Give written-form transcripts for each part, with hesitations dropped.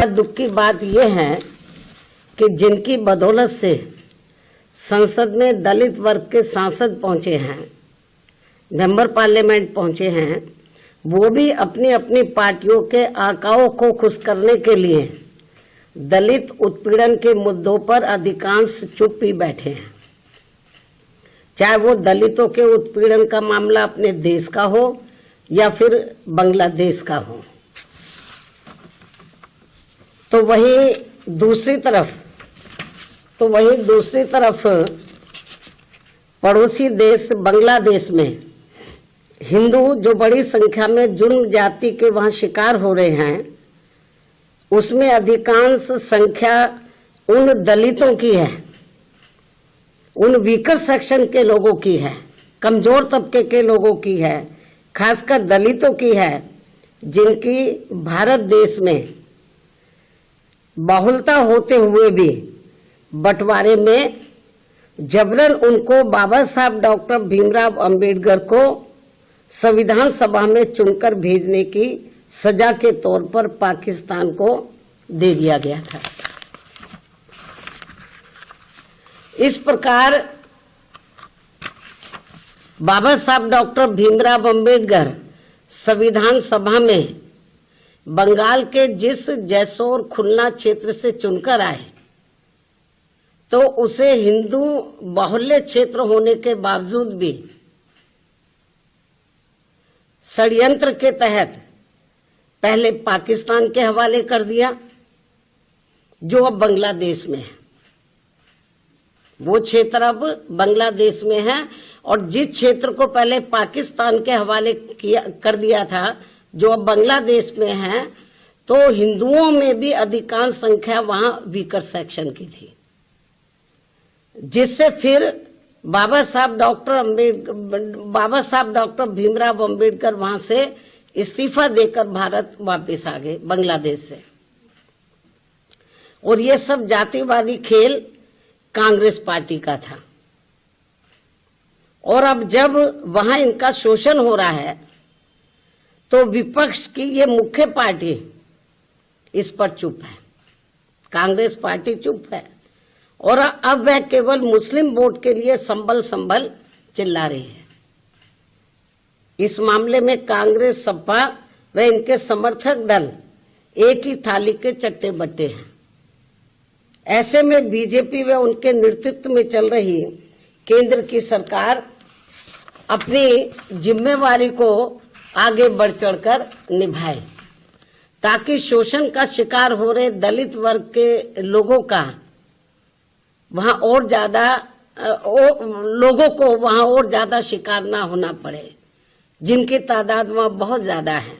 दुख की बात यह है कि जिनकी बदौलत से संसद में दलित वर्ग के सांसद पहुंचे हैं, मेंबर पार्लियामेंट पहुंचे हैं, वो भी अपनी अपनी पार्टियों के आकाओं को खुश करने के लिए दलित उत्पीड़न के मुद्दों पर अधिकांश चुप ही बैठे हैं। चाहे वो दलितों के उत्पीड़न का मामला अपने देश का हो या फिर बांग्लादेश का हो। तो वही दूसरी तरफ पड़ोसी देश बांग्लादेश में हिंदू जो बड़ी संख्या में जुर्म जाति के वहां शिकार हो रहे हैं, उसमें अधिकांश संख्या उन दलितों की है, उन वीकर सेक्शन के लोगों की है, कमजोर तबके के लोगों की है, खासकर दलितों की है, जिनकी भारत देश में बहुलता होते हुए भी बंटवारे में जबरन उनको बाबा साहब डॉक्टर भीमराव अंबेडकर को संविधान सभा में चुनकर भेजने की सजा के तौर पर पाकिस्तान को दे दिया गया था। इस प्रकार बाबा साहब डॉक्टर भीमराव अंबेडकर संविधान सभा में बंगाल के जिस जैसोर खुलना क्षेत्र से चुनकर आए, तो उसे हिंदू बाहुल्य क्षेत्र होने के बावजूद भी षड्यंत्र के तहत पहले पाकिस्तान के हवाले कर दिया, जो अब बांग्लादेश में है। वो क्षेत्र अब बांग्लादेश में है, और जिस क्षेत्र को पहले पाकिस्तान के हवाले कर दिया था, जो अब बांग्लादेश में है, तो हिंदुओं में भी अधिकांश संख्या वहां वीकर सेक्शन की थी, जिससे फिर बाबा साहब डॉक्टर भीमराव अंबेडकर वहां से इस्तीफा देकर भारत वापस आ गए बांग्लादेश से। और ये सब जातिवादी खेल कांग्रेस पार्टी का था। और अब जब वहां इनका शोषण हो रहा है, तो विपक्ष की ये मुख्य पार्टी इस पर चुप है, कांग्रेस पार्टी चुप है, और अब वह केवल मुस्लिम वोट के लिए संभल चिल्ला रही है। इस मामले में कांग्रेस, सपा व इनके समर्थक दल एक ही थाली के चट्टे बट्टे हैं। ऐसे में बीजेपी व उनके नेतृत्व में चल रही केंद्र की सरकार अपनी जिम्मेवारी को आगे बढ़ चढ़कर निभाए, ताकि शोषण का शिकार हो रहे दलित वर्ग के लोगों का वहां और ज्यादा शिकार ना होना पड़े, जिनकी तादाद वहां बहुत ज्यादा है।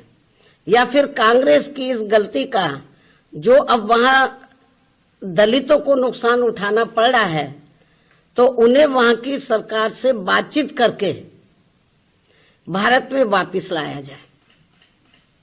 या फिर कांग्रेस की इस गलती का, जो अब वहां दलितों को नुकसान उठाना पड़ रहा है, तो उन्हें वहां की सरकार से बातचीत करके भारत में वापस लाया जाए।